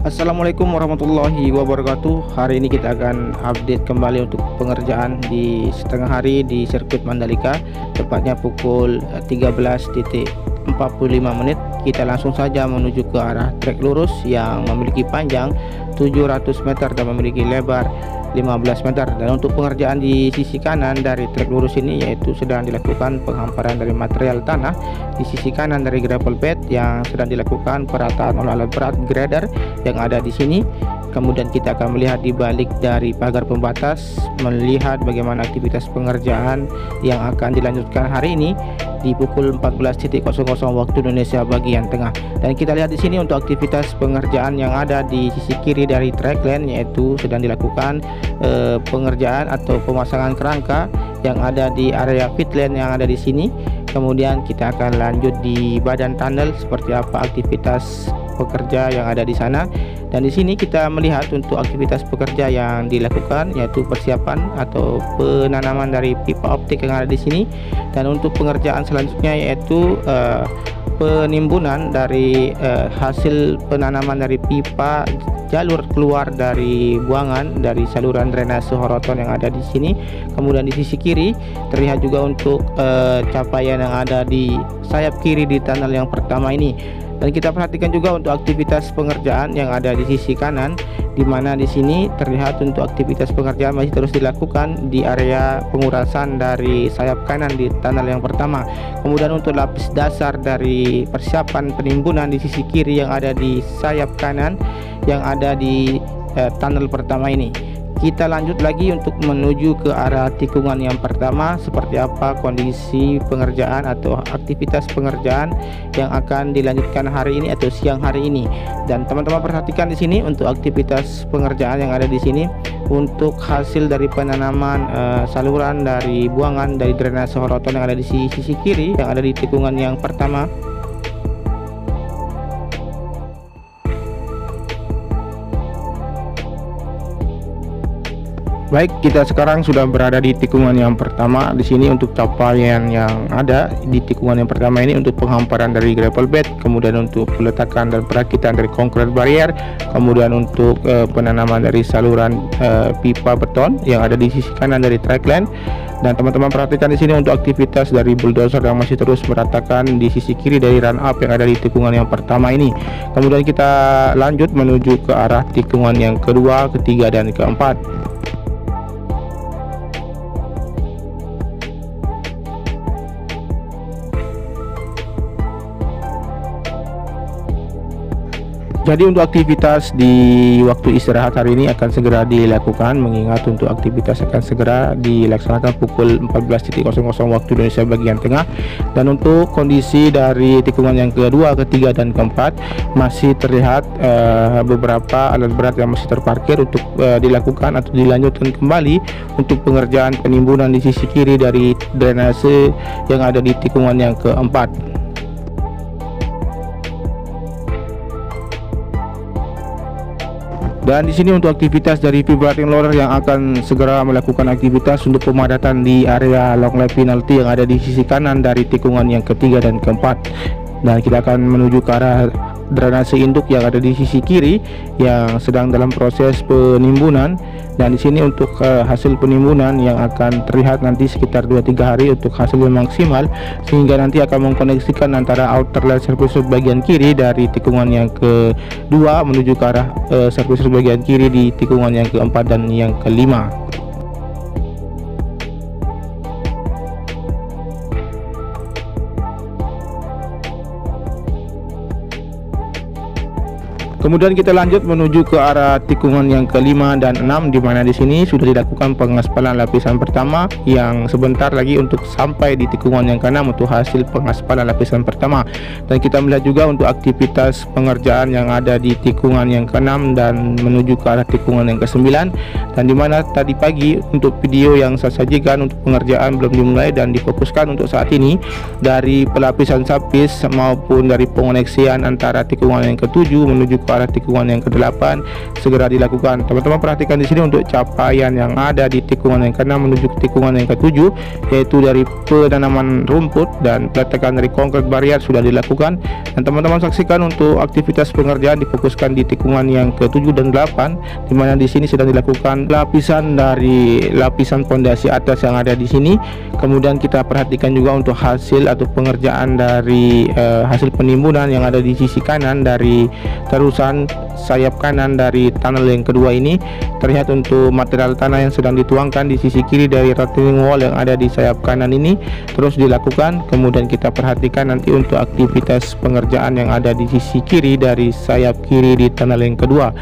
Assalamualaikum warahmatullahi wabarakatuh. Hari ini kita akan update kembali untuk pengerjaan di setengah hari di sirkuit Mandalika, tepatnya pukul 13.45 menit. Kita langsung saja menuju ke arah trek lurus yang memiliki panjang 700 meter dan memiliki lebar 15 meter. Dan untuk pengerjaan di sisi kanan dari trek lurus ini yaitu sedang dilakukan penghamparan dari material tanah. Di sisi kanan dari gravel bed yang sedang dilakukan perataan oleh alat berat grader yang ada di sini. Kemudian kita akan melihat di balik dari pagar pembatas, melihat bagaimana aktivitas pengerjaan yang akan dilanjutkan hari ini di pukul 14.00 waktu Indonesia bagian tengah. Dan kita lihat di sini untuk aktivitas pengerjaan yang ada di sisi kiri dari trackline, yaitu sedang dilakukan pengerjaan atau pemasangan kerangka yang ada di area pitline yang ada di sini. Kemudian kita akan lanjut di badan tunnel seperti apa aktivitas pekerja yang ada di sana. Dan di sini kita melihat untuk aktivitas pekerja yang dilakukan yaitu persiapan atau penanaman dari pipa optik yang ada di sini. Dan untuk pengerjaan selanjutnya yaitu penimbunan dari hasil penanaman dari pipa jalur keluar dari buangan dari saluran drainase Horoton yang ada di sini. Kemudian di sisi kiri terlihat juga untuk capaian yang ada di sayap kiri di tunnel yang pertama ini. Dan kita perhatikan juga untuk aktivitas pengerjaan yang ada di sisi kanan, di mana di sini terlihat untuk aktivitas pengerjaan masih terus dilakukan di area pengurasan dari sayap kanan di tunnel yang pertama. Kemudian untuk lapis dasar dari persiapan penimbunan di sisi kiri yang ada di sayap kanan yang ada di tunnel pertama ini. Kita lanjut lagi untuk menuju ke arah tikungan yang pertama, seperti apa kondisi pengerjaan atau aktivitas pengerjaan yang akan dilanjutkan hari ini atau siang hari ini. Dan teman-teman perhatikan di sini untuk aktivitas pengerjaan yang ada di sini untuk hasil dari penanaman saluran dari buangan dari drainase Horoton yang ada di sisi kiri yang ada di tikungan yang pertama. Baik, kita sekarang sudah berada di tikungan yang pertama. Di sini untuk capaian yang ada di tikungan yang pertama ini untuk penghamparan dari gravel bed, kemudian untuk peletakan dan perakitan dari concrete barrier, kemudian untuk penanaman dari saluran pipa beton yang ada di sisi kanan dari trackline. Dan teman-teman perhatikan di sini untuk aktivitas dari bulldozer yang masih terus meratakan di sisi kiri dari run up yang ada di tikungan yang pertama ini. Kemudian kita lanjut menuju ke arah tikungan yang kedua, ketiga, dan keempat. Jadi untuk aktivitas di waktu istirahat hari ini akan segera dilakukan, mengingat untuk aktivitas akan segera dilaksanakan pukul 14.00 waktu Indonesia bagian tengah. Dan untuk kondisi dari tikungan yang kedua, ketiga, dan keempat masih terlihat beberapa alat berat yang masih terparkir untuk dilakukan atau dilanjutkan kembali untuk pengerjaan penimbunan di sisi kiri dari drainase yang ada di tikungan yang keempat. Dan di sini untuk aktivitas dari vibrating loader yang akan segera melakukan aktivitas untuk pemadatan di area long lap penalty yang ada di sisi kanan dari tikungan yang ketiga dan keempat. Dan kita akan menuju ke arah drainase induk yang ada di sisi kiri yang sedang dalam proses penimbunan. Dan di sini untuk hasil penimbunan yang akan terlihat nanti sekitar 2-3 hari untuk hasil yang maksimal, sehingga nanti akan mengkoneksikan antara outer line service road bagian kiri dari tikungan yang kedua menuju ke arah service road bagian kiri di tikungan yang keempat dan yang kelima. Kemudian kita lanjut menuju ke arah tikungan yang kelima dan enam, di mana di sini sudah dilakukan pengaspalan lapisan pertama yang sebentar lagi untuk sampai di tikungan yang keenam untuk hasil pengaspalan lapisan pertama. Dan kita melihat juga untuk aktivitas pengerjaan yang ada di tikungan yang keenam dan menuju ke arah tikungan yang kesembilan. Dan di mana tadi pagi untuk video yang saya sajikan untuk pengerjaan belum dimulai dan difokuskan untuk saat ini dari pelapisan sapis maupun dari pengoneksian antara tikungan yang ketujuh menuju ke ke arah tikungan yang ke-8 segera dilakukan. Teman-teman perhatikan di sini untuk capaian yang ada di tikungan yang ke-6 menuju ke tikungan yang ke-7, yaitu dari penanaman rumput dan peletakan dari konkret barier sudah dilakukan. Dan teman-teman saksikan untuk aktivitas pengerjaan difokuskan di tikungan yang ke-7 dan 8, di mana di sini sedang dilakukan lapisan dari lapisan pondasi atas yang ada di sini. Kemudian kita perhatikan juga untuk hasil atau pengerjaan dari hasil penimbunan yang ada di sisi kanan dari terusan sayap kanan dari tunnel yang kedua ini. Terlihat untuk material tanah yang sedang dituangkan di sisi kiri dari retaining wall yang ada di sayap kanan ini terus dilakukan. Kemudian kita perhatikan nanti untuk aktivitas pengerjaan yang ada di sisi kiri dari sayap kiri di tunnel yang kedua.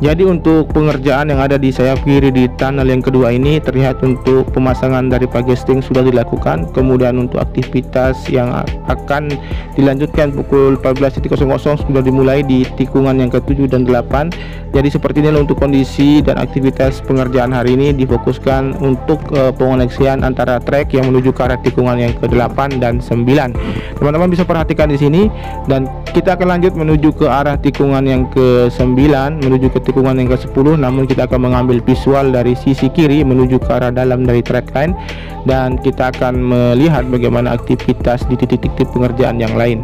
Jadi untuk pengerjaan yang ada di sayap kiri di tunnel yang kedua ini terlihat untuk pemasangan dari pagesting sudah dilakukan. Kemudian untuk aktivitas yang akan dilanjutkan pukul 14.00 sudah dimulai di tikungan yang ke-7 dan 8. Jadi seperti ini untuk kondisi dan aktivitas pengerjaan hari ini difokuskan untuk pengoneksian antara trek yang menuju ke arah tikungan yang ke-8 dan 9. Teman-teman bisa perhatikan di sini, dan kita akan lanjut menuju ke arah tikungan yang ke-9 menuju ke tikungan yang ke-10, namun kita akan mengambil visual dari sisi kiri menuju ke arah dalam dari track line, dan kita akan melihat bagaimana aktivitas di titik-titik pengerjaan yang lain.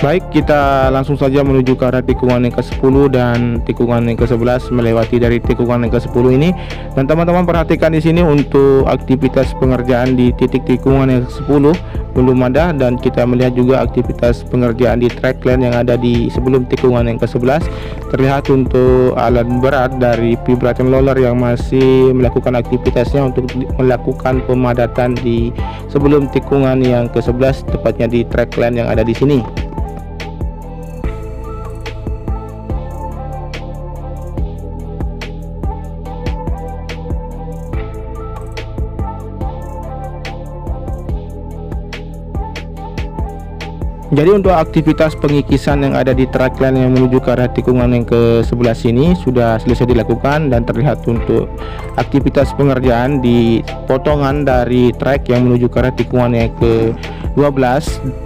Baik, kita langsung saja menuju ke arah tikungan yang ke-10 dan tikungan yang ke-11 melewati dari tikungan yang ke-10 ini. Dan teman-teman perhatikan di sini untuk aktivitas pengerjaan di titik tikungan yang ke-10 belum ada, dan kita melihat juga aktivitas pengerjaan di track line yang ada di sebelum tikungan yang ke-11. Terlihat untuk alat berat dari vibrating roller yang masih melakukan aktivitasnya untuk melakukan pemadatan di sebelum tikungan yang ke-11, tepatnya di track line yang ada di sini. Jadi untuk aktivitas pengikisan yang ada di track line yang menuju ke arah tikungan yang ke-11 ini sudah selesai dilakukan, dan terlihat untuk aktivitas pengerjaan di potongan dari track yang menuju ke arah tikungan yang ke-12.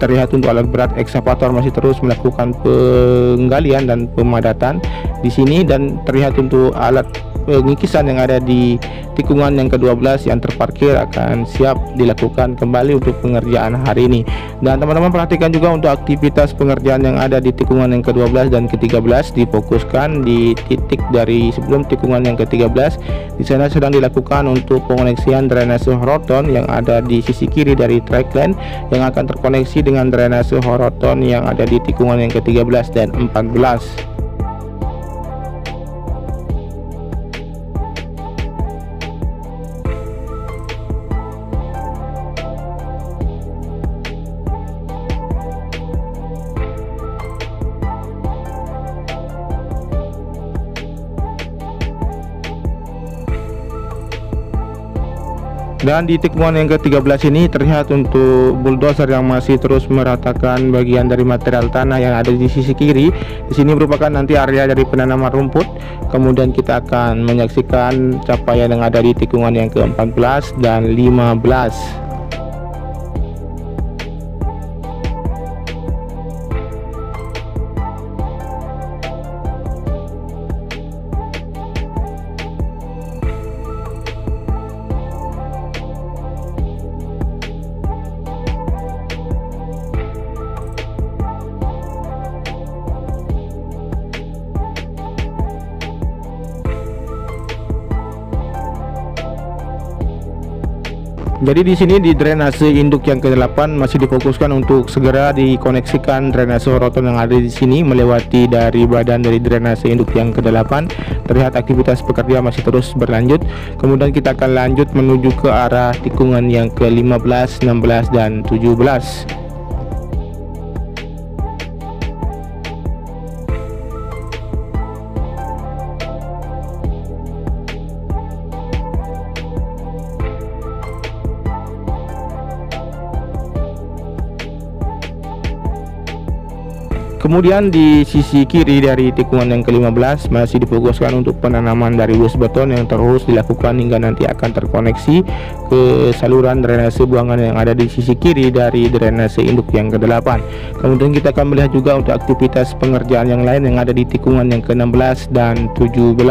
Terlihat untuk alat berat ekskavator masih terus melakukan penggalian dan pemadatan di sini, dan terlihat untuk alat pengikisan yang ada di tikungan yang ke-12 yang terparkir akan siap dilakukan kembali untuk pengerjaan hari ini. Dan teman-teman perhatikan juga untuk aktivitas pengerjaan yang ada di tikungan yang ke-12 dan ke-13 difokuskan di titik dari sebelum tikungan yang ke-13. Di sana sedang dilakukan untuk pengoneksian drainase horoton yang ada di sisi kiri dari track line yang akan terkoneksi dengan drainase horoton yang ada di tikungan yang ke-13 dan 14. Dan di tikungan yang ke-13 ini terlihat untuk bulldozer yang masih terus meratakan bagian dari material tanah yang ada di sisi kiri. Di sini merupakan nanti area dari penanaman rumput. Kemudian kita akan menyaksikan capaian yang ada di tikungan yang ke-14 dan 15. Jadi di sini di drainase induk yang ke-8 masih difokuskan untuk segera dikoneksikan drainase roton yang ada di sini melewati dari badan dari drainase induk yang ke-8. Terlihat aktivitas pekerja masih terus berlanjut. Kemudian kita akan lanjut menuju ke arah tikungan yang ke-15, 16 dan 17. Kemudian di sisi kiri dari tikungan yang ke-15 masih difokuskan untuk penanaman dari bus beton yang terus dilakukan hingga nanti akan terkoneksi ke saluran drainase buangan yang ada di sisi kiri dari drainase induk yang ke-8. Kemudian kita akan melihat juga untuk aktivitas pengerjaan yang lain yang ada di tikungan yang ke-16 dan 17.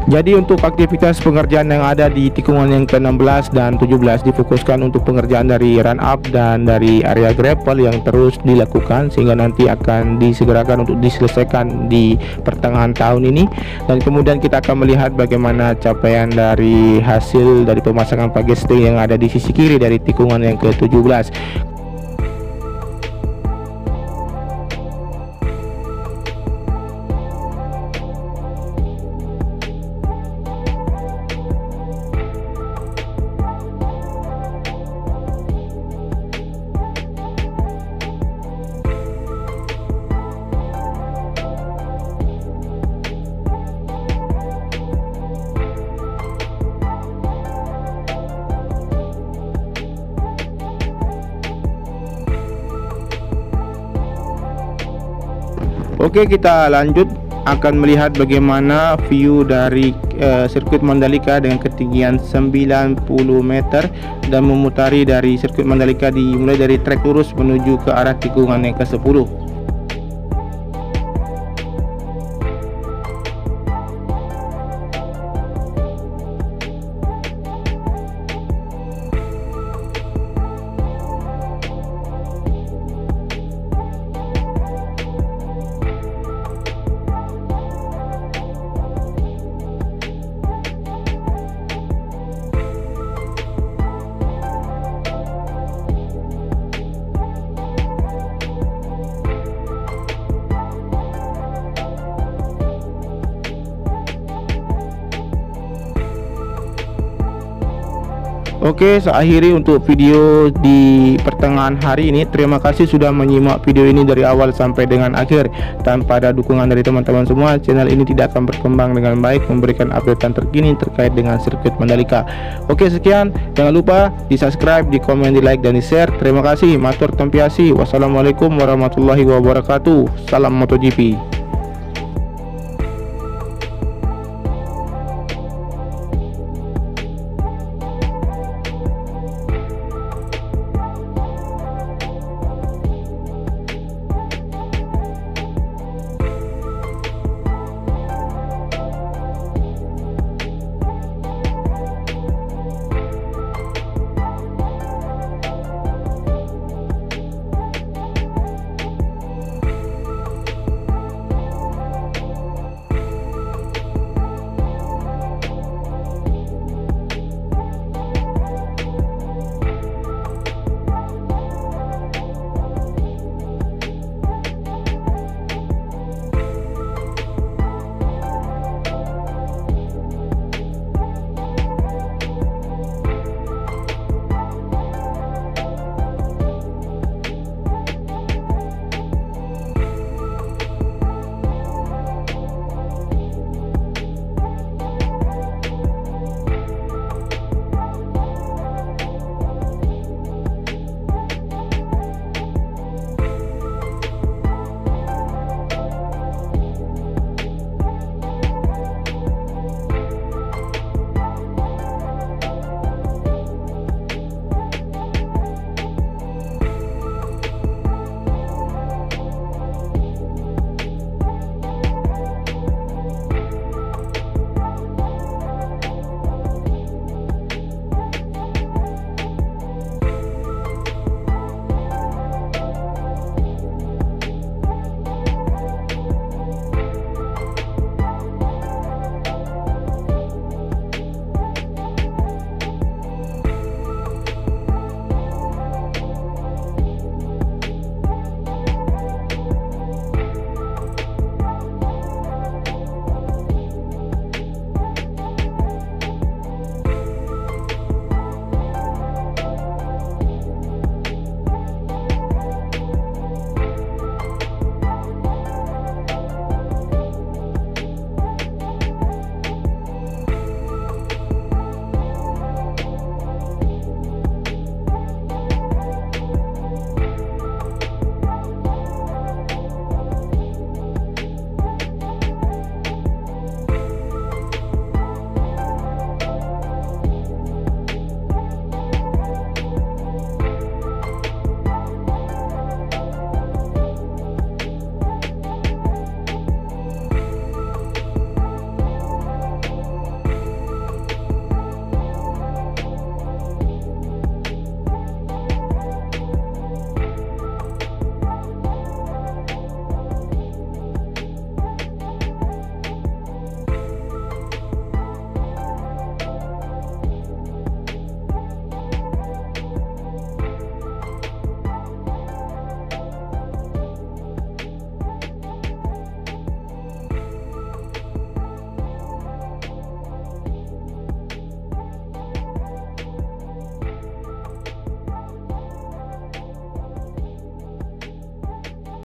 Jadi untuk aktivitas pengerjaan yang ada di tikungan yang ke-16 dan 17 difokuskan untuk pengerjaan dari run up dan dari area gravel yang terus dilakukan sehingga nanti akan disegerakan untuk diselesaikan di pertengahan tahun ini. Dan kemudian kita akan melihat bagaimana capaian dari hasil dari pemasangan pagesting yang ada di sisi kiri dari tikungan yang ke-17. Oke, kita lanjut akan melihat bagaimana view dari sirkuit Mandalika dengan ketinggian 90 meter dan memutari dari sirkuit Mandalika dimulai dari trek lurus menuju ke arah tikungan yang ke-10. Oke, saya akhiri untuk video di pertengahan hari ini. Terima kasih sudah menyimak video ini dari awal sampai dengan akhir. Tanpa ada dukungan dari teman-teman semua, channel ini tidak akan berkembang dengan baik, memberikan updatean terkini terkait dengan sirkuit Mandalika. Oke, sekian. Jangan lupa di subscribe, di komen, di like, dan di share. Terima kasih. Matur tampiasi. Wassalamualaikum warahmatullahi wabarakatuh. Salam MotoGP.